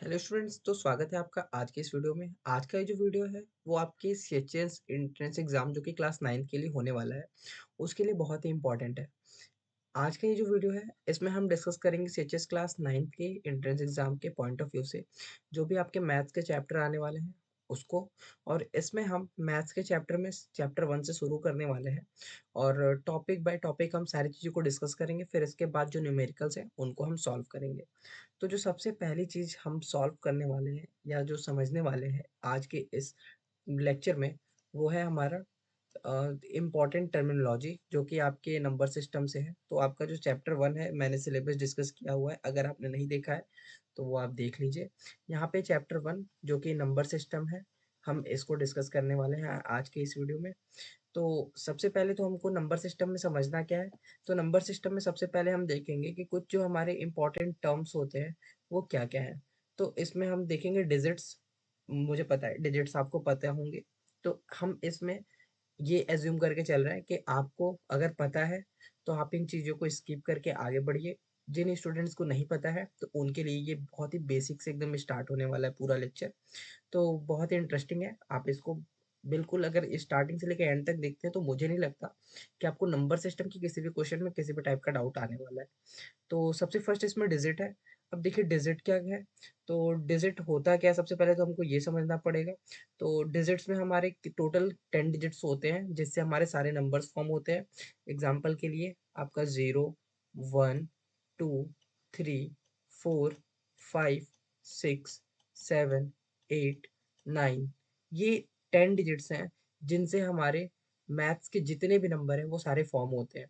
Hello students, तो स्वागत है आपका आज के इस वीडियो में। आज का ये जो वीडियो है वो आपके सीएचएस एंट्रेंस एग्जाम जो कि क्लास 9 के लिए होने वाला है, उसके लिए बहुत ही इंपॉर्टेंट है। आज का ये जो वीडियो है इसमें हम डिस्कस करेंगे सीएचएस क्लास 9 के एंट्रेंस एग्जाम के पॉइंट ऑफ व्यू से जो भी आपके मैथ्स के चैप्टर आने वाले हैं उसको। और इसमें हम मैथ्स के चैप्टर में चैप्टर 1 से शुरू करने वाले हैं और टॉपिक बाय टॉपिक हम सारी चीज़ों को डिस्कस करेंगे। फिर इसके बाद जो न्यूमेरिकल्स हैं उनको हम सॉल्व करेंगे। तो जो सबसे पहली चीज़ हम सॉल्व करने वाले हैं या जो समझने वाले हैं आज के इस लेक्चर में, वो है हमारा इम्पॉर्टेंट टर्मिनोलॉजी जो कि आपके नंबर सिस्टम से है। तो आपका जो चैप्टर 1 है मैंने सिलेबस डिस्कस किया हुआ है, अगर आपने नहीं देखा है तो वो आप देख लीजिए। यहाँ पे चैप्टर 1 जो कि नंबर सिस्टम है, हम इसको डिस्कस करने वाले हैं आज के इस वीडियो में। तो सबसे पहले तो हमको नंबर सिस्टम में समझना क्या है। तो नंबर सिस्टम में सबसे पहले हम देखेंगे कि कुछ जो हमारे इम्पोर्टेंट टर्म्स होते हैं वो क्या-क्या हैं। तो इसमें हम देखेंगे डिजिट्स। मुझे पता है डिजिट्स आपको पता होंगे। तो हम इसमें ये एज्यूम करके चल रहे हैं कि आपको अगर पता है तो आप इन चीज़ों को स्किप करके आगे बढ़िए। जिन स्टूडेंट्स को नहीं पता है तो उनके लिए ये बहुत ही बेसिक से एकदम स्टार्ट होने वाला है पूरा लेक्चर। तो बहुत ही इंटरेस्टिंग है। आप इसको बिल्कुल अगर स्टार्टिंग से लेके एंड तक देखते हैं तो मुझे नहीं लगता कि आपको नंबर सिस्टम की किसी भी क्वेश्चन में किसी भी टाइप का डाउट आने वाला है। तो सबसे फर्स्ट इसमें डिजिट है। अब देखिए डिजिट क्या है। तो डिजिट होता क्या है, सबसे पहले तो हमको ये समझना पड़ेगा। तो डिजिट्स में हमारे टोटल 10 डिजिट्स होते हैं जिससे हमारे सारे नंबर्स फॉर्म होते हैं। एग्जाम्पल के लिए आपका 0, 1, 2, 3, 4, 5, 6, 7, 8, 9, ये 10 डिजिट्स हैं जिनसे हमारे मैथ्स के जितने भी नंबर हैं वो सारे फॉर्म होते हैं।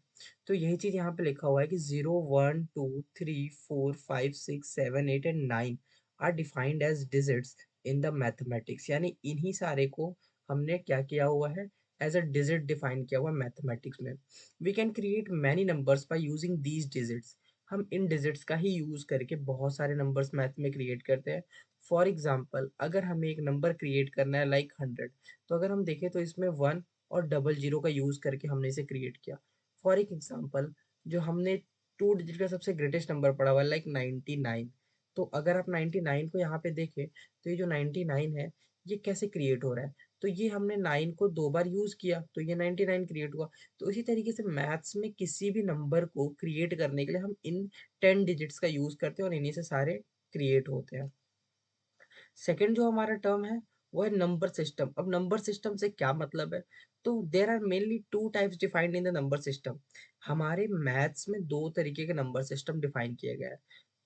तो यही चीज़ यहाँ पे लिखा हुआ है कि 0, 1, 2, 3, 4, 5, 6, 7, 8 and 9 are defined as digits in the mathematics. यानी इन्हीं सारे को हमने क्या किया हुआ है, एज अ डिजिट डिफाइन किया हुआ है मैथमेटिक्स में। We can create many numbers by using these digits. हम इन डिजिट्स का ही यूज करके बहुत सारे नंबर्स मैथ में क्रिएट करते हैं। फॉर एग्जाम्पल अगर हमें एक नंबर क्रिएट करना है लाइक 100, तो अगर हम देखें तो इसमें 1 और डबल जीरो का यूज करके हमने इसे क्रिएट किया। फॉर एक एग्जाम्पल जो हमने 2 डिजिट का सबसे ग्रेटेस्ट नंबर पढ़ा हुआ है लाइक 99। तो अगर आप 99 को यहाँ पे देखें तो ये जो 99 है ये कैसे क्रिएट हो रहा है। तो ये हमने 9 को 2 बार यूज किया तो ये 99 क्रिएट हुआ। तो इसी तरीके से मैथ्स में किसी भी नंबर को क्रिएट करने के लिए हम इन 10 डिजिट्स का यूज करते हैं और इन्हीं से सारे क्रिएट होते हैं। सेकंड जो हमारा टर्म है वो है नंबर सिस्टम। अब नंबर सिस्टम से क्या मतलब है। तो there are mainly two types defined in the number system. हमारे मैथ्स में दो तरीके के नंबर सिस्टम डिफाइन किए गए हैं।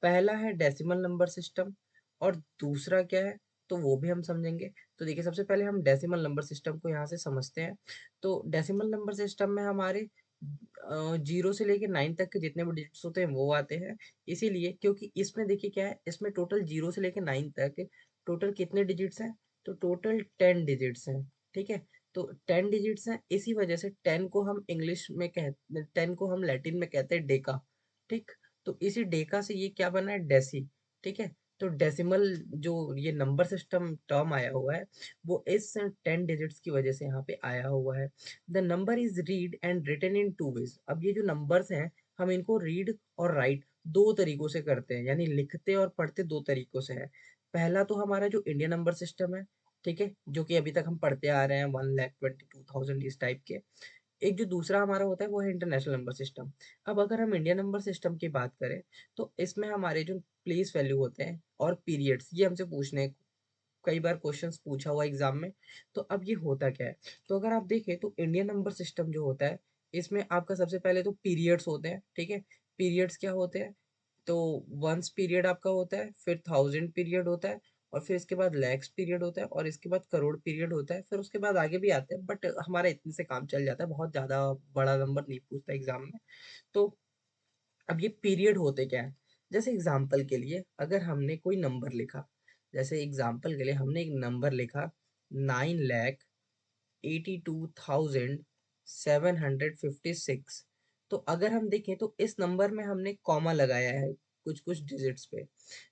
पहला है डेसिमल नंबर सिस्टम और दूसरा क्या है तो वो भी हम समझेंगे। तो देखिए सबसे पहले हम डेसिमल नंबर सिस्टम को यहाँ से समझते हैं। तो डेसिमल नंबर सिस्टम में हमारे 0 से लेके 9 तक के जितने भी डिजिट्स होते हैं वो आते हैं। इसीलिए क्योंकि इसमें देखिए क्या है, इसमें टोटल 0 से लेके 9 तक टोटल कितने डिजिट्स हैं। तो टोटल 10 डिजिट्स हैं। ठीक है। तो 10 डिजिट्स हैं, इसी वजह से 10 को हम इंग्लिश में कह 10 को हम लैटिन में कहते हैं डेका। ठीक। तो इसी डेका से ये क्या बना है, डेसी। ठीक है। तो डेसिमल जो ये नंबर सिस्टम टर्म आया हुआ है वो इस 10 डिजिट्स की वजह से यहाँ पे आया हुआ है। The number is read and written in two ways. अब ये जो नंबर्स हैं हम इनको रीड और राइट दो तरीकों से करते हैं, यानी लिखते और पढ़ते दो तरीकों से है। पहला तो हमारा जो इंडियन नंबर सिस्टम है, ठीक है, जो कि अभी तक हम पढ़ते आ रहे हैं 1,22,000 इस टाइप के। एक जो दूसरा हमारा होता है वो है इंटरनेशनल नंबर सिस्टम। अब अगर हम इंडियन नंबर सिस्टम की बात करें तो इसमें हमारे जो प्लेस वैल्यू होते हैं और पीरियड्स ये हमसे पूछने कई बार क्वेश्चंस पूछा हुआ एग्जाम में। तो अब ये होता क्या है। तो अगर आप देखें तो इंडियन नंबर सिस्टम जो होता है इसमें आपका सबसे पहले तो पीरियड्स होते हैं। ठीक है। पीरियड्स क्या होते हैं। तो वंस पीरियड आपका होता है, फिर थाउजेंड पीरियड होता है, और फिर इसके बाद लैक्स पीरियड होता है, और इसके बाद करोड़ पीरियड होता है, फिर उसके बाद आगे भी आते हैं बट हमारा इतने से काम चल जाता है, बहुत ज़्यादा बड़ा नंबर नहीं पूछता एग्जाम में। तो अब ये पीरियड होते क्या है। जैसे एग्जाम्पल के लिए अगर हमने कोई नंबर लिखा, जैसे एग्जाम्पल के लिए हमने एक नंबर लिखा 9,82,756। तो अगर हम देखें तो इस नंबर में हमने कॉमा लगाया है कुछ कुछ डिजिट्स पे।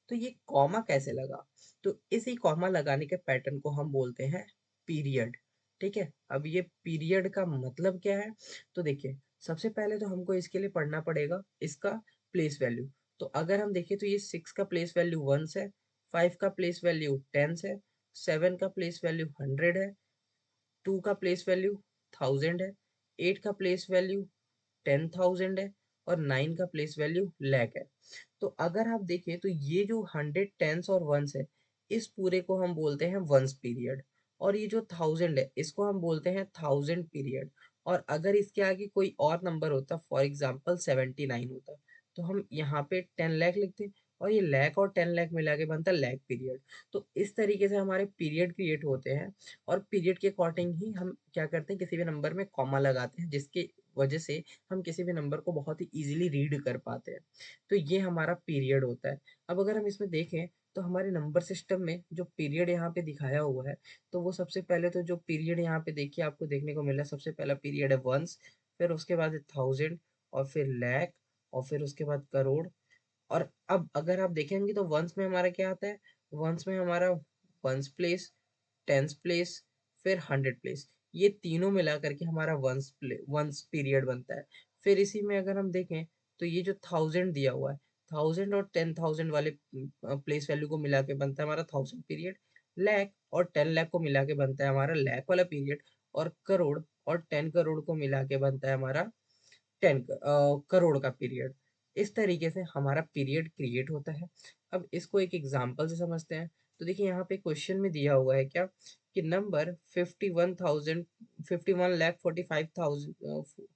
तो ये कॉमा कैसे लगा। तो इसी कॉमा लगाने के पैटर्न को हम बोलते हैं पीरियड। ठीक है। अब ये पीरियड का मतलब क्या है। तो देखिए सबसे पहले तो हमको इसके लिए पढ़ना पड़ेगा इसका प्लेस वैल्यू। तो अगर हम देखें तो ये 6 का प्लेस वैल्यू 1 है, 5 का प्लेस वैल्यू टेंस है, 7 का प्लेस वैल्यू 100 है, 2 का प्लेस वैल्यू 1000 है, 8 का प्लेस वैल्यू 10,000 है और 9 का प्लेस वैल्यू लाख है। तो अगर आप देखें तो ये जो 100 टेंस और वंस है, इस पूरे को हम बोलते हैं वंस पीरियड, और ये जो 1000 है इसको हम बोलते हैं 1000 पीरियड। और अगर इसके आगे कोई और नंबर होता, फॉर एग्जांपल 79 होता, तो हम यहाँ पे 10 लाख लिखते, और ये लाख और 10 लाख मिला के बनता लाख पीरियड। तो इस तरीके से हमारे पीरियड क्रिएट होते हैं, और पीरियड के अकॉर्डिंग ही हम क्या करते हैं, किसी भी नंबर में कॉमा लगाते हैं, जिसकी वजह से हम किसी भी नंबर को बहुत ही इजीली रीड कर पाते हैं। तो ये हमारा पीरियड होता है। अब अगर हम इसमें देखें तो हमारे नंबर सिस्टम में जो पीरियड यहाँ पे दिखाया हुआ है, तो वो सबसे पहले तो जो पीरियड यहाँ पे देखिए आपको देखने को मिला, सबसे पहला पीरियड है वंस, फिर उसके बाद है 1000, और फिर लाख, और फिर उसके बाद करोड़। और अब अगर आप देखेंगे तो वंस में हमारा क्या आता है, वंस में हमारा वंस प्लेस, टेंस प्लेस, फिर 100 प्लेस, ये तीनों मिला करके हमारा वंस पीरियड बनता है। फिर इसी में अगर हम देखें तो ये जो 1000 दिया हुआ है, 1000 और 10,000 वाले प्लेस वैल्यू को मिला के बनता है हमारा 1000 पीरियड। लाख और 10 लाख को मिला के बनता है हमारा लाख वाला पीरियड। और करोड़ और 10 करोड़ को मिला के बनता है हमारा 10 करोड़ का पीरियड। इस तरीके से हमारा पीरियड क्रिएट होता है। अब इसको एक एग्जांपल से समझते हैं। तो देखिए यहाँ पे क्वेश्चन में दिया हुआ है क्या, कि number 51,000 51 lakh 45,000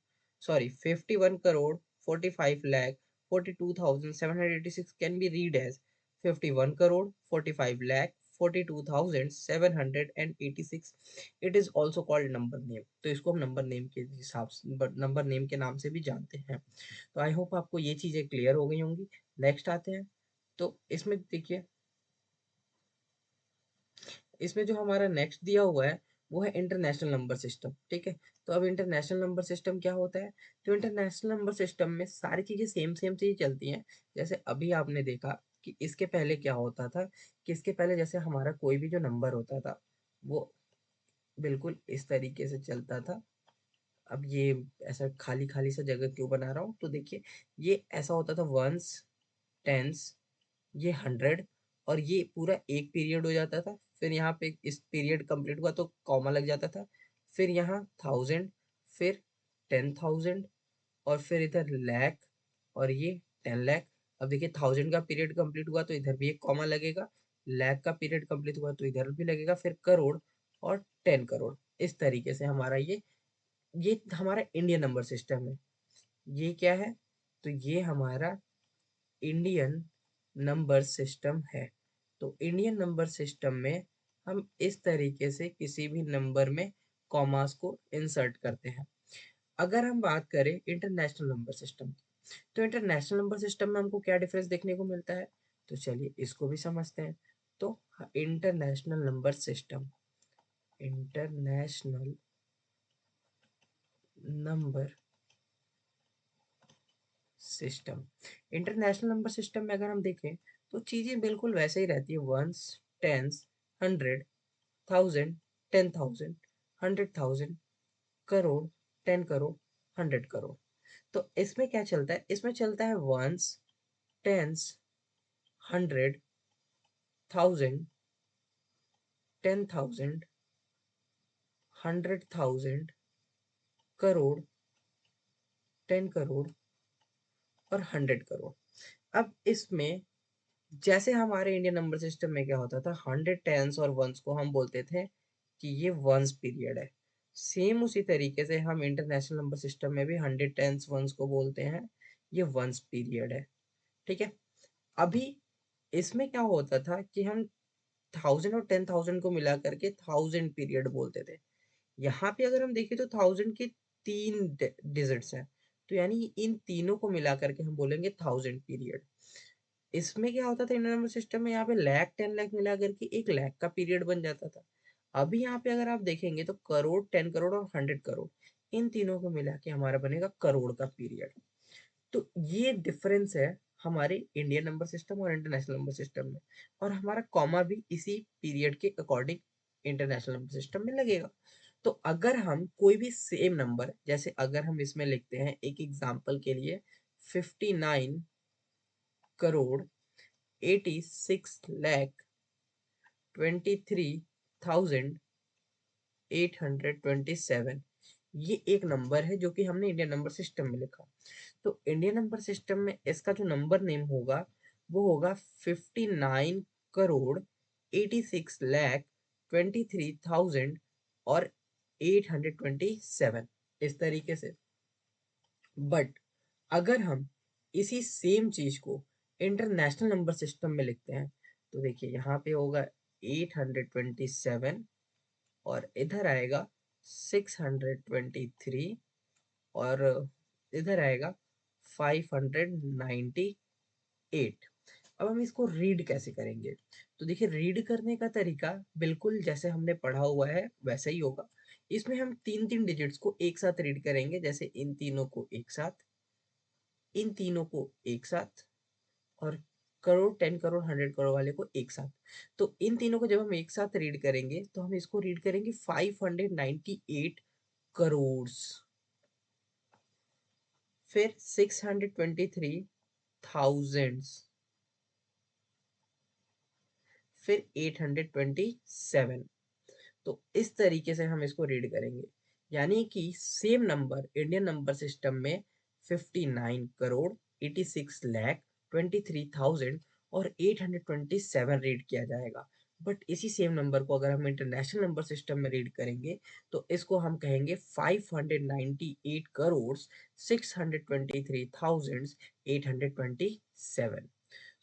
sorry 51 crore 45 lakh 42,786 can be read as 51 crore 45 lakh 42,786। It is also called number name. तो इसको हम नंबर नेम के हिसाब से, नंबर नेम के नाम से भी जानते हैं। तो आई होप आपको ये चीजें क्लियर हो गई होंगी। नेक्स्ट आते हैं। तो इसमें देखिए, इसमें जो हमारा नेक्स्ट दिया हुआ है वो है इंटरनेशनल नंबर सिस्टम। ठीक है। तो अब इंटरनेशनल नंबर सिस्टम क्या होता है, तो इंटरनेशनल नंबर सिस्टम में सारी चीजें सेम सेम से ही चलती हैं। जैसे अभी आपने देखा कि इसके पहले क्या होता था, कि इसके पहले जैसे हमारा कोई भी जो नंबर होता था वो बिल्कुल इस तरीके से चलता था। अब ये ऐसा खाली खाली सा जगह क्यों बना रहा हूँ, तो देखिए ये ऐसा होता था वंस, टेंस, ये 100, और ये पूरा एक पीरियड हो जाता था। फिर यहाँ पे इस पीरियड कंप्लीट हुआ तो कॉमा लग जाता था। फिर यहाँ 1000, फिर 10,000, और फिर इधर लाख, और ये 10 लाख। अब देखिए 1000 का पीरियड कंप्लीट हुआ तो इधर भी एक कॉमा लगेगा, लाख का पीरियड कंप्लीट हुआ तो इधर भी लगेगा, फिर करोड़ और 10 करोड़। इस तरीके से हमारा ये हमारा इंडियन नंबर सिस्टम है। ये क्या है, तो ये हमारा इंडियन नंबर सिस्टम है। तो इंडियन नंबर सिस्टम में हम इस तरीके से किसी भी नंबर में कॉमास को इंसर्ट करते हैं। अगर हम बात करें इंटरनेशनल नंबर सिस्टम की, तो इंटरनेशनल नंबर सिस्टम में हमको क्या डिफरेंस देखने को मिलता है, तो चलिए इसको भी समझते हैं। तो international number system, international number system, international number system में अगर हम देखें तो चीजें बिल्कुल वैसे ही रहती है, वंस, टेंस, 100, 1000, 10,000, 100,000, करोड़, 10 करोड़, 100 करोड़। तो इसमें क्या चलता है, इसमें चलता है वंस, टेंस, 100, 1000, 10,000, 100,000, करोड़, 10 करोड़ और 100 करोड़। अब इसमें जैसे हमारे इंडियन नंबर सिस्टम में क्या होता था, 100 टेंस और वंस को हम बोलते थे कि ये वंस पीरियड है। सेम उसी तरीके से हम इंटरनेशनल नंबर सिस्टम में भी 100 टेंस वंस को बोलते हैं ये वंस पीरियड है। ठीक है। अभी इसमें क्या होता था कि हम 1000 और 10,000 को मिला करके 1000 पीरियड बोलते थे। यहाँ पे अगर हम देखें तो 1000 के 3 डिजिट्स हैं, तो यानी इन तीनों को मिला करके हम बोलेंगे 1000 पीरियड। इसमें क्या होता था इंडियन नंबर सिस्टम में, यहाँ पे लाख 10 लाख मिला करके 1 लाख का पीरियड बन जाता था। अभी यहाँ पे अगर आप देखेंगे तो करोड़, 10 करोड़ और 100 करोड़, इन तीनों को मिला के हमारा बनेगा करोड़ का पीरियड। तो ये डिफरेंस है हमारे इंडियन नंबर सिस्टम और इंटरनेशनल नंबर सिस्टम में। और हमारा कॉमा भी इसी पीरियड के अकॉर्डिंग इंटरनेशनल नंबर सिस्टम में लगेगा। तो अगर हम कोई भी सेम नंबर, जैसे अगर हम इसमें लिखते हैं एक एग्जांपल के लिए 59 करोड़ 86 लाख 23,827 ये एक नंबर है जो कि हमने इंडियन नंबर सिस्टम में लिखा। तो इंडियन नंबर सिस्टम में इसका जो नंबर नेम होगा वो होगा 59,86,23,000 और 827 इस तरीके से। बट अगर हम इसी सेम चीज को इंटरनेशनल नंबर सिस्टम में लिखते हैं तो देखिए यहाँ पे होगा 827 और इधर आएगा 623 और इधर आएगा 598। अब हम इसको रीड कैसे करेंगे? तो देखिए रीड करने का तरीका बिल्कुल जैसे हमने पढ़ा हुआ है वैसा ही होगा। इसमें हम तीन तीन डिजिट्स को एक साथ रीड करेंगे, जैसे इन तीनों को एक साथ, इन तीनों को एक साथ और करोड़, 10 करोड़, 100 करोड़ वाले को एक साथ। तो इन तीनों को जब हम एक साथ रीड करेंगे तो हम इसको रीड करेंगे 598 करोड़, फिर 623 थाउजेंड, फिर 827। तो इस तरीके से हम इसको रीड करेंगे। यानी कि same number Indian number system में 59,86,23,000 और 827 रीड किया जाएगा। बट इसी सेम नंबर को अगर हम इंटरनेशनल नंबर सिस्टम में रीड करेंगे तो इसको हम कहेंगे 598 करोड़ 623,827।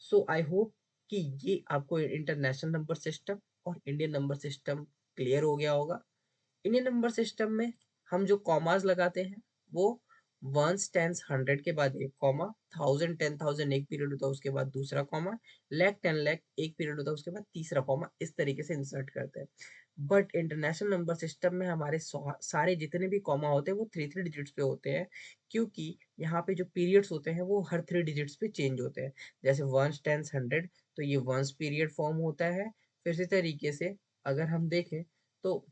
सो आई होप कि ये आपको इंटरनेशनल नंबर सिस्टम और इंडियन नंबर सिस्टम क्लियर हो गया होगा। इंडियन नंबर सिस्टम में हम जो कॉमास लगाते हैं वो वंस, टेंस, हंड्रेड के बाद एक कॉमा, थाउजेंड, 10,000 एक पीरियड होता है उसके बाद दूसरा कॉमा, लाख, 10 लाख एक पीरियड होता है उसके बाद तीसरा कॉमा, इस तरीके से इंसर्ट करते हैं। बट इंटरनेशनल नंबर सिस्टम में हमारे सारे जितने भी कॉमा होते हैं वो थ्री थ्री डिजिट्स पे होते हैं, क्योंकि यहाँ पे जो पीरियड्स होते हैं वो हर थ्री डिजिट्स पे चेंज होते हैं। जैसे वंस, टेंस, हंड्रेड, तो ये वंस पीरियड फॉर्म होता है। फिर इसी तरीके से अगर हम देखें तो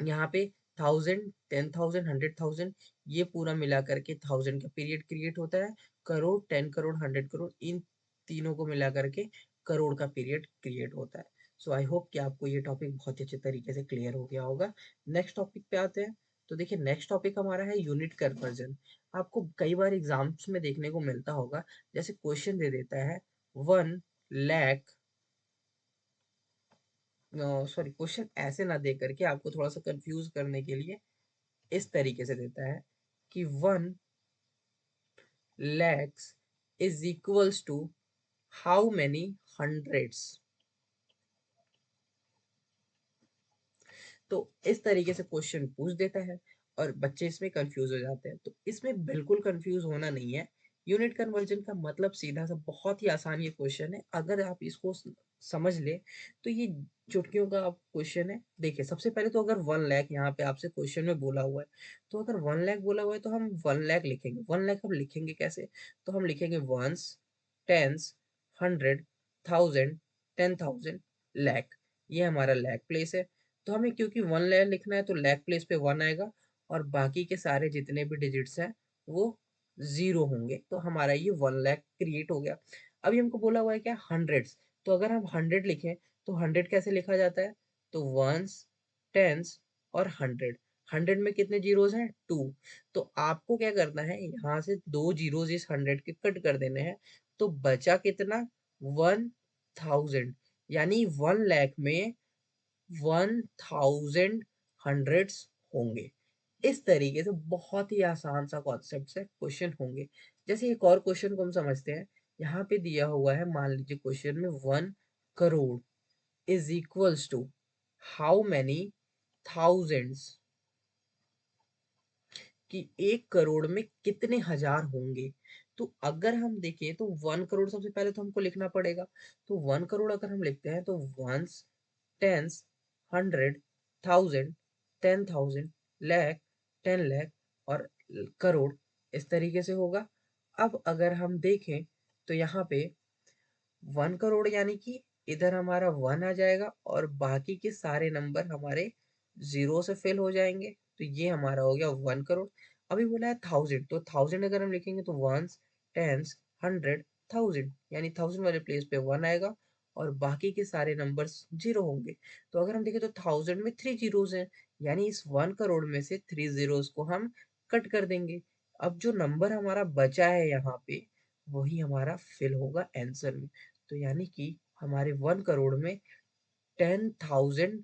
यहाँ पे थाउजेंड, 10,000, 100,000 ये पूरा मिला करके थाउजेंड का पीरियड क्रिएट होता है। करोड़, 10 करोड़, 100 करोड़ इन तीनों को मिला करके करोड़ का पीरियड क्रिएट होता है। सो आई होप कि आपको ये टॉपिक बहुत ही अच्छे तरीके से क्लियर हो गया होगा। नेक्स्ट टॉपिक पे आते हैं। तो देखिए नेक्स्ट टॉपिक हमारा है यूनिट कन्वर्जन। आपको कई बार एग्जाम्स में देखने को मिलता होगा, जैसे क्वेश्चन दे देता है 1 लाख, सॉरी क्वेश्चन ऐसे ना दे करके आपको थोड़ा सा कंफ्यूज करने के लिए इस तरीके से देता है कि 1 lakhs is equals to how many hundreds। तो इस तरीके से क्वेश्चन पूछ देता है और बच्चे इसमें कंफ्यूज हो जाते हैं। तो इसमें बिल्कुल कंफ्यूज होना नहीं है। यूनिट कन्वर्जन का मतलब सीधा सा बहुत ही आसान ये क्वेश्चन है। अगर आप इसको समझ ले तो ये चुटकियों का क्वेश्चन है। देखिए सबसे पहले तो अगर 1 लाख यहाँ पे आपसे क्वेश्चन में बोला हुआ है, तो अगर 1 लाख बोला हुआ है तो हम 1 लाख लिखेंगे। 1 लाख हम लिखेंगे कैसे? तो हम लिखेंगे ones, tens, hundred, thousand, 10,000, lakh. ये हमारा लाख प्लेस है। तो हमें क्योंकि 1 लाख लिखना है तो लाख प्लेस पे 1 आएगा और बाकी के सारे जितने भी डिजिट्स हैं वो जीरो होंगे। तो हमारा ये 1 लाख क्रिएट हो गया। अभी हमको बोला हुआ है क्या? हंड्रेड्स। तो अगर हम 100 लिखें तो 100 कैसे लिखा जाता है? तो वंस, टेंस और हंड्रेड। 100 में कितने जीरोज हैं? 2। तो आपको क्या करना है, यहाँ से दो जीरोज इस 100 के कट कर देने हैं। तो बचा कितना? 1000। यानी 1 लाख में 1000 हंड्रेड्स होंगे। इस तरीके से बहुत ही आसान सा कॉन्सेप्ट से क्वेश्चन होंगे। जैसे एक और क्वेश्चन को हम समझते हैं। यहाँ पे दिया हुआ है, मान लीजिए क्वेश्चन में 1 crore is equals to how many thousands, कि 1 करोड़ में कितने हजार होंगे। तो अगर हम देखें तो 1 करोड़ सबसे पहले तो हमको लिखना पड़ेगा। तो 1 करोड़ अगर हम लिखते हैं तो ones, tens, hundred, thousand, 10,000, lakh, 10 lakh और करोड़, इस तरीके से होगा। अब अगर हम देखें तो यहाँ पे 1 करोड़ यानी कि इधर हमारा 1 आ जाएगा और बाकी के सारे नंबर हमारे जीरो से फिल हो जाएंगे। तो ये हमारा हो गया 1 करोड़। अभी बोला है थाउजेंड, तो थाउजेंड अगर हम लिखेंगे तो वंस, टेंस, हंड्रेड, थाउजेंड, यानी थाउजेंड वाले प्लेस पे 1 आएगा और बाकी के सारे नंबर्स जीरो होंगे। तो अगर हम देखें तो 1000 में 3 जीरोस हैं, यानी इस 1 करोड़ में से 3 जीरोस को हम कट कर देंगे। अब जो नंबर हमारा बचा है यहाँ पे, वही हमारा फिल होगा आंसर में। तो यानी कि हमारे 1 करोड़ में 10,000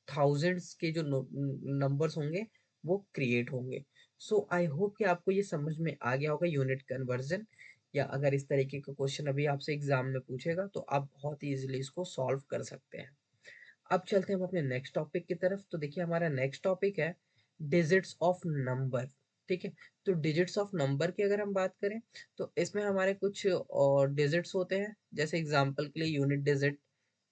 थाउजेंड्स के जो नंबर्स होंगे वो क्रिएट होंगे। सो आई होप कि आपको ये समझ में आ गया होगा यूनिट कन्वर्जन, या अगर इस तरीके का क्वेश्चन अभी आपसे एग्जाम में पूछेगा तो आप बहुत ही इजीली इसको सॉल्व कर सकते हैं। अब चलते हैं हम अपने नेक्स्ट टॉपिक की तरफ। तो देखिए हमारा नेक्स्ट टॉपिक है डिजिट्स ऑफ नंबर। ठीक है, तो डिजिट्स ऑफ नंबर की अगर हम बात करें तो इसमें हमारे कुछ और डिजिट्स होते हैं, जैसे एग्जांपल के लिए unit digit,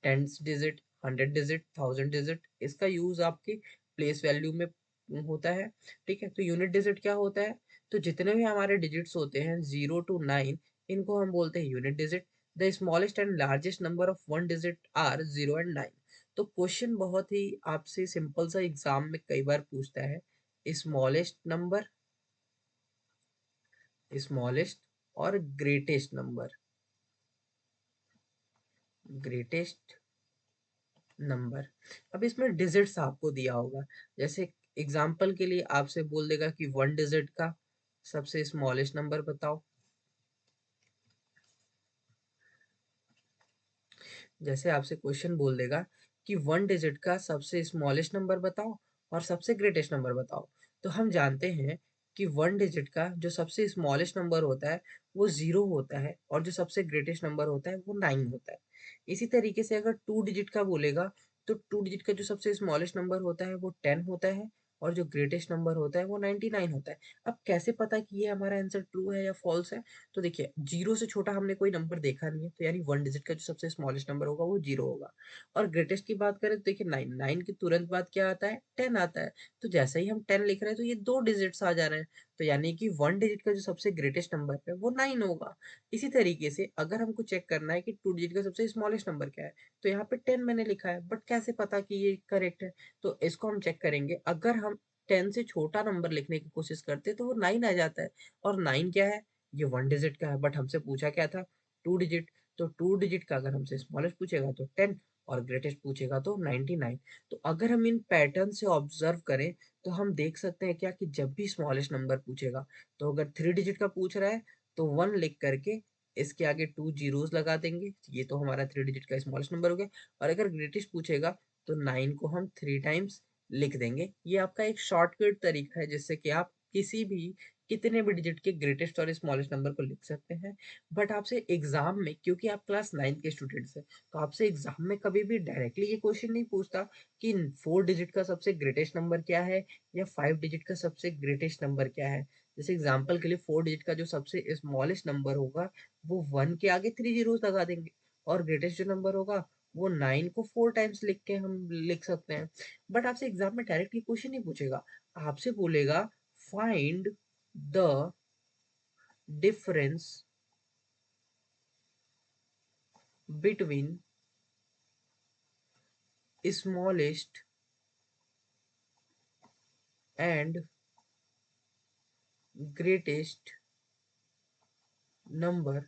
tens digit, hundred digit, thousand digit. इसका यूज आपकी प्लेस वैल्यू में होता है। ठीक है, तो यूनिट डिजिट क्या होता है, तो जितने भी हमारे डिजिट्स होते हैं 0 to 9, इनको हम बोलते हैं unit digit. The smallest and largest number of one digit are 0 and 9। तो क्वेश्चन बहुत ही आपसे सिंपल सा एग्जाम में कई बार पूछता है, स्मॉलेस्ट नंबर, स्मॉलेस्ट और ग्रेटेस्ट नंबर, ग्रेटेस्ट नंबर। अब इसमें डिजिट्स आपको दिया होगा, जैसे एग्जांपल के लिए आपसे बोल देगा कि वन डिजिट का सबसे स्मॉलेस्ट नंबर बताओ। जैसे आपसे क्वेश्चन बोल देगा कि वन डिजिट का सबसे स्मॉलेस्ट नंबर बताओ और सबसे ग्रेटेस्ट नंबर बताओ, तो हम जानते हैं कि वन डिजिट का जो सबसे स्मॉलेस्ट नंबर होता है वो जीरो होता है, और जो सबसे ग्रेटेस्ट नंबर होता है वो नाइन होता है। इसी तरीके से अगर टू डिजिट का बोलेगा तो टू डिजिट का जो सबसे स्मॉलेस्ट नंबर होता है वो 10 होता है, और जो ग्रेटेस्ट नंबर होता है वो 99 होता है। अब कैसे पता कि ये हमारा आंसर ट्रू है या फॉल्स है, तो देखिए जीरो से छोटा हमने कोई नंबर देखा नहीं है, तो यानी वन डिजिट का जो सबसे स्मॉलेस्ट नंबर होगा वो जीरो होगा। और ग्रेटेस्ट की बात करें तो देखिए नाइन, नाइन के तुरंत बाद क्या आता है, 10 आता है। तो जैसे ही हम 10 लिख रहे हैं तो ये दो डिजिट्स आ जा रहे हैं, तो यानी कि वन डिजिट का जो सबसे ग्रेटेस्ट नंबर है वो 9 होगा। इसी तरीके से अगर हमको चेक करना है कि टू डिजिट का सबसे स्मॉलेस्ट नंबर क्या है, तो यहाँ पे 10 मैंने लिखा है, बट कैसे पता कि ये करेक्ट है, तो इसको हम चेक करेंगे। अगर हम 10 से छोटा नंबर लिखने की कोशिश करते हैं तो वो 9 आ जाता है, और 9 क्या है, ये वन डिजिट का है, बट हमसे पूछा क्या था, टू डिजिट। तो टू डिजिट का अगर हमसे स्मॉलेस्ट पूछेगा तो 10, और ग्रेटेस्ट पूछेगा तो 99। तो अगर हम इन पैटर्न से ऑब्जर्व करें तो हम देख सकते हैं क्या, कि जब भी स्मॉलेस्ट नंबर पूछेगा, तो अगर थ्री डिजिट का पूछ रहा है तो वन लिख करके इसके आगे टू जीरोस लगा देंगे, ये तो हमारा थ्री डिजिट का स्मॉलेस्ट नंबर हो गया। और अगर ग्रेटेस्ट पूछेगा तो 9 को हम थ्री टाइम्स लिख देंगे। ये आपका एक शॉर्टकट तरीका है जिससे कि आप किसी भी कितने भी डिजिट के ग्रेटेस्ट और स्मॉलेस्ट नंबर को लिख सकते हैं। बट आपसे एग्जाम में, क्योंकि आप क्लास 9 के स्टूडेंट्स हैं, तो आपसे एग्जाम में कभी भी डायरेक्टली ये क्वेश्चन नहीं पूछता कि फोर डिजिट का सबसे ग्रेटेस्ट नंबर क्या है या फाइव डिजिट का सबसे ग्रेटेस्ट नंबर क्या है। जैसे एग्जाम्पल के लिए फोर डिजिट का जो सबसे स्मॉलेस्ट नंबर होगा वो वन के आगे थ्री जीरोस लगा देंगे, और ग्रेटेस्ट जो नंबर होगा वो नाइन को फोर टाइम्स लिख के हम लिख सकते हैं। बट आपसे एग्जाम में डायरेक्टली क्वेश्चन नहीं पूछेगा, आपसे बोलेगा find the difference between smallest and greatest number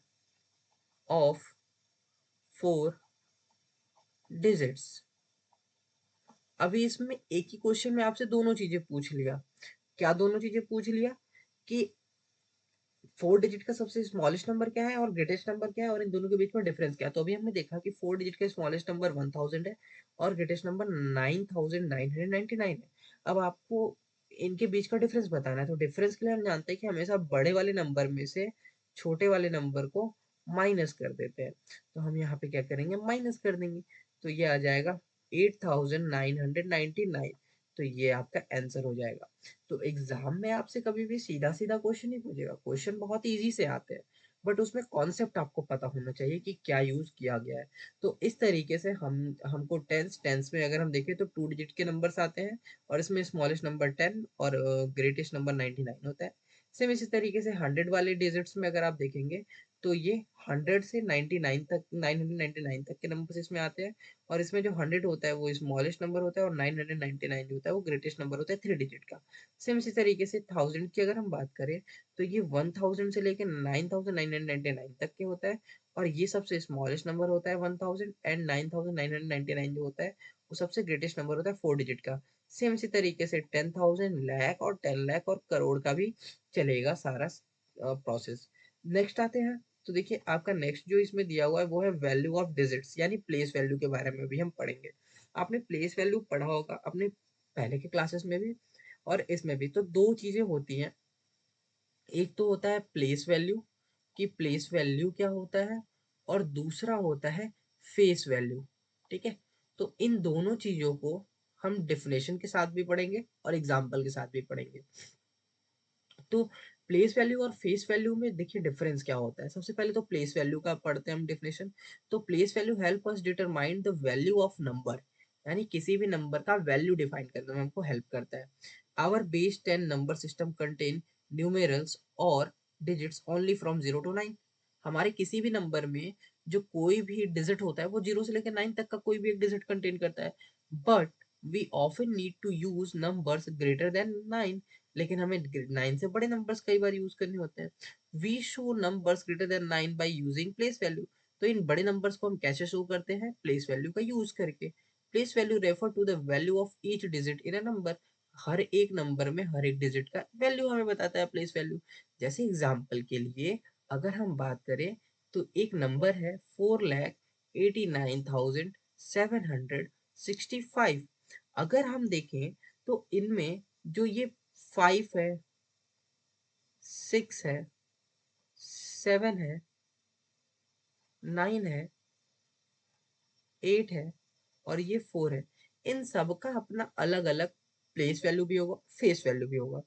of four digits. अभी इसमें एक ही क्वेश्चन में आपसे दोनों चीजें पूछ लिया। क्या दोनों चीजें पूछ लिया, कि फोर डिजिट का सबसे स्मॉलेस्ट नंबर क्या है और ग्रेटेस्ट नंबर क्या है, और इन दोनों के बीच में डिफरेंस क्या है। तो अभी हमने देखा कि फोर डिजिट का स्मॉलेस्ट नंबर 1000 है और ग्रेटेस्ट नंबर 9999 है। अब आपको इनके बीच का डिफरेंस बताना है, तो डिफरेंस के लिए हम जानते हैं कि हमेशा बड़े वाले नंबर में से छोटे वाले नंबर को माइनस कर देते हैं। तो हम यहाँ पे क्या करेंगे, माइनस कर देंगे, तो ये आ जाएगा 8999। तो ये आपका आंसर हो जाएगा। तो एग्जाम में आपसे कभी भी सीधा सीधा क्वेश्चन नहीं पूछेगा, क्वेश्चन बहुत इजी से आते हैं, बट उसमें कॉन्सेप्ट आपको पता होना चाहिए कि क्या यूज किया गया है। तो इस तरीके से हमको टेंस टेंस में अगर हम देखें तो टू डिजिट के नंबर्स आते हैं, और इसमें स्मॉलेस्ट नंबर 10 और ग्रेटेस्ट नंबर 99 होता है। सेम इसी तरीके से हंड्रेड वाले डिजिट्स में अगर आप देखेंगे तो ये 100 से 99 तक, 999 तक के नंबर्स इसमें आते हैं। और इसमें जो 100 होता है वो स्मॉलेस्ट नंबर होता है, और 999 जो होता है वो ग्रेटेस्ट नंबर होता है 3 डिजिट का। सेम इसी तरीके से 1000 की अगर हम बात करें तो ये 1000 से लेकर 9999 तक के होता है, और ये सबसे स्मॉलेस्ट नंबर होता है 1000, एंड 9999 जो होता है वो सबसे ग्रेटेस्ट नंबर होता है 4 डिजिट का। सेम इसी तरीके से 10,000, लाख और 10 लाख और करोड़ का भी चलेगा सारा प्रोसेस। नेक्स्ट आते हैं, तो देखिए आपका नेक्स्ट जो इसमें दिया हुआ है वो है वैल्यू ऑफ डिजिट्स, यानी प्लेस वैल्यू के बारे में भी हम पढ़ेंगे। आपने प्लेस वैल्यू पढ़ा होगा अपने पहले के क्लासेस में भी और इसमें भी। तो दो चीजें होती हैं, एक तो होता है प्लेस वैल्यू, कि प्लेस वैल्यू क्या होता है, और दूसरा होता है फेस वैल्यू। ठीक है, तो इन दोनों चीजों को हम डेफिनेशन के साथ भी पढ़ेंगे और एग्जाम्पल के साथ भी पढ़ेंगे। तो प्लेस वैल्यू और फेस वैल्यू में देखिए डिफरेंस क्या होता है। सबसे पहले तो प्लेस वैल्यू का पढ़ते हैं हम डेफिनेशन। तो place value help us determine the value of number, यानी किसी भी नंबर का वैल्यू डिफाइन करने में हमको हेल्प करता है। Our base 10 number system contain numerals और डिजिट्स ओनली फ्रॉम 0 to 9। हमारे किसी भी नंबर में जो कोई भी डिजिट होता है वो 0 से लेकर 9 तक का कोई भी एक डिजिट कंटेन करता है। But we often need to use numbers greater than 9, लेकिन हमें 9 से बड़े नंबर्स कई बार यूज करने होते हैं। We show numbers greater than 9 by using place value. तो इन बड़े नंबर्स को हम कैसे शो करते हैं? प्लेस वैल्यू का यूज करके। Place value refer to the value of each digit in a number. हर एक नंबर में हर एक डिजिट का वैल्यू हमें बताता है प्लेस वैल्यू। जैसे एग्जाम्पल के लिए अगर हम बात करें तो एक नंबर है 4,89,765। अगर हम देखें तो इनमें जो ये 5 है, 6 है, 7 है, 9 है, 8 है और ये 4 है, इन सब का अपना अलग अलग प्लेस वैल्यू भी होगा, फेस वैल्यू भी होगा।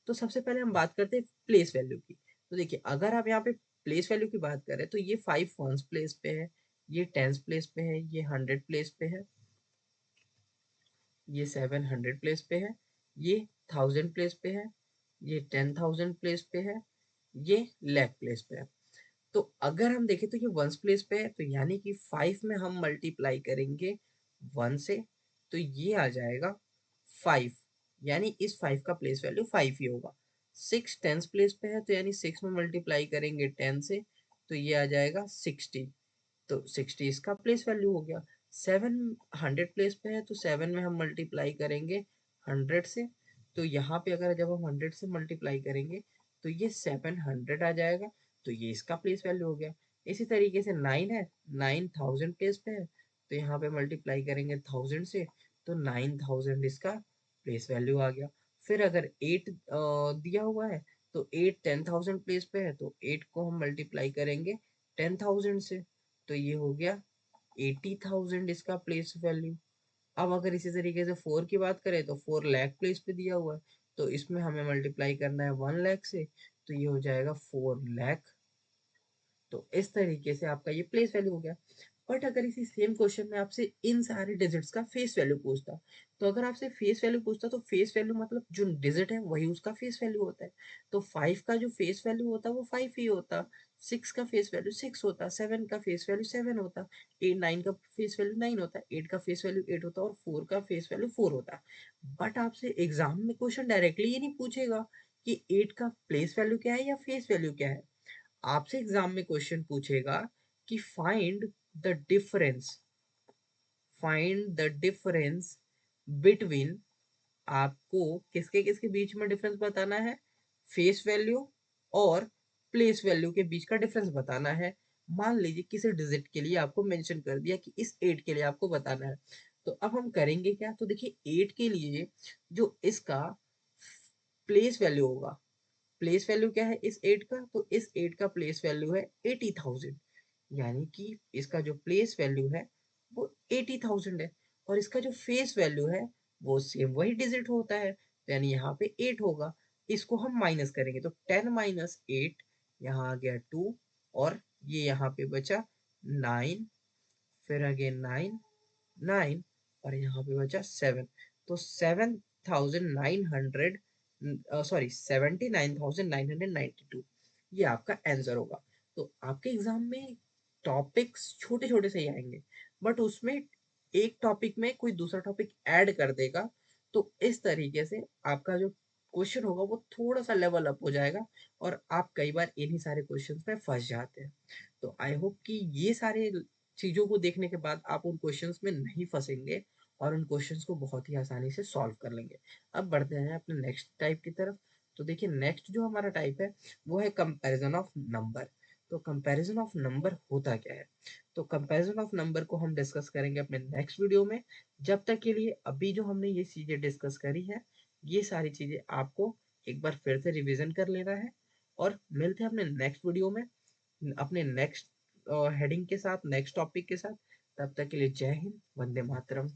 तो सबसे पहले हम बात करते हैं प्लेस वैल्यू की। तो देखिए अगर आप यहाँ पे प्लेस वैल्यू की बात करें तो ये 5 वंस प्लेस पे है, ये टेंस प्लेस पे है, ये 100 प्लेस पे है, ये 700 प्लेस पे है, ये 1000 प्लेस पे है, ये 10,000 प्लेस पे है, ये लाख प्लेस पे है। तो अगर हम देखें तो ये वंस प्लेस पे है, तो यानी कि 5 में हम मल्टीप्लाई करेंगे 1 से, तो ये आ जाएगा 5, यानी इस 5 का प्लेस वैल्यू 5 ही होगा। 6 टेंस प्लेस पे है, तो यानी 6 में मल्टीप्लाई करेंगे 10 से, तो ये आ जाएगा 60, तो 60 इसका प्लेस वैल्यू हो गया। 7 100 प्लेस पे है, तो 7 में हम मल्टीप्लाई करेंगे 100 से, तो यहाँ पे अगर जब हम 100 से मल्टीप्लाई करेंगे तो ये 700 आ जाएगा, तो ये इसका प्लेस वैल्यू हो गया। इसी तरीके से 9 है, 9,000 प्लेस पे है, तो यहाँ पे मल्टीप्लाई करेंगे 1000 से, तो 9,000 इसका प्लेस वैल्यू आ गया। फिर अगर 8 दिया हुआ है तो 8 10,000 प्लेस पे है, तो 8 को हम मल्टीप्लाई करेंगे 10,000 से, तो ये हो गया 80,000 इसका प्लेस वैल्यू। अब अगर इसी तरीके से 4 की बात करें तो 4 लाख प्लेस पे दिया हुआ है, तो इसमें हमें मल्टीप्लाई करना है 1 लाख से, तो ये हो जाएगा 4 लाख। तो इस तरीके से आपका ये प्लेस वैल्यू हो गया। बट अगर इसी सेम क्वेश्चन में आपसे इन सारे डिजिट्स का फेस वैल्यू पूछता, तो अगर आपसे फेस वैल्यू पूछता तो फेस वैल्यू मतलब जो डिजिट है वही उसका फेस वैल्यू होता है। तो 5 का जो फेस वैल्यू होता वो 5 ही होता, 6 का फेस वैल्यू 6 होता, 7 का फेस वैल्यू 7 होता, 8 9 का फेस वैल्यू 9 होता, 8 का फेस वैल्यू 8 होता और 4 का फेस वैल्यू 4 होता। बट आपसे एग्जाम में क्वेश्चन डायरेक्टली ये नहीं पूछेगा कि 8 का प्लेस वैल्यू क्या है या फेस वैल्यू क्या है। आपसे एग्जाम में क्वेश्चन पूछेगा कि the difference find the difference between, आपको किसके किसके बीच में डिफरेंस बताना है? फेस वैल्यू और प्लेस वैल्यू के बीच का डिफरेंस बताना है। मान लीजिए किसी डिजिट के लिए आपको मेंशन कर दिया कि इस 8 के लिए आपको बताना है, तो अब हम करेंगे क्या? तो देखिए 8 के लिए जो इसका प्लेस वैल्यू होगा, प्लेस वैल्यू क्या है इस 8 का? तो इस 8 का प्लेस वैल्यू है 80,000, यानी कि इसका जो प्लेस वैल्यू है वो 80,000 है, और इसका जो फेस वैल्यू है वो सेम वही डिजिट होता है, तो यानी यहाँ पे 8 होगा। इसको हम माइनस करेंगे तो 10 माइनस 8, यहाँ आ गया 2, और ये यहाँ पे बचा 9, फिर अगेन 9 9, और यहाँ पे बचा 7, तो 7,900, सॉरी 79,992, ये आपका आंसर होगा। तो आपके एग्जाम में टॉपिक्स छोटे-छोटे से ही आएँगे, बट उसमें एक टॉपिक में कोई दूसरा टॉपिक ऐड कर देगा, तो इस तरीके से आपका जो क्वेश्चन होगा वो थोड़ा-सा लेवल अप हो जाएगा और आप कई बार इन्हीं सारे क्वेश्चंस में फँस जाते हैं। तो आई होप कि ये सारे चीज़ों को देखने के बाद आप उन क्वेश्चंस में नहीं फँसेंगे और उन क्वेश्चंस को बहुत ही आसानी से सॉल्व कर लेंगे। अब बढ़ते हैं अपने नेक्स्ट टाइप की तरफ। तो देखिए नेक्स्ट जो हमारा टाइप है, वो है कंपैरिज़न ऑफ नंबर। तो कंपैरिज़न ऑफ नंबर होता क्या है? तो कंपैरिज़न ऑफ नंबर को हम डिस्कस करेंगे अपने नेक्स्ट वीडियो में। जब तक के लिए अभी जो हमने ये चीज़ें डिस्कस करी है, ये सारी चीज़ें आपको एक बार फिर से रिवीजन कर लेना है और मिलते हैं अपने नेक्स्ट वीडियो में अपने नेक्स्ट हेडिंग के साथ, नेक्स्ट टॉपिक के साथ। तब तक के लिए जय हिंद, वंदे मातरम।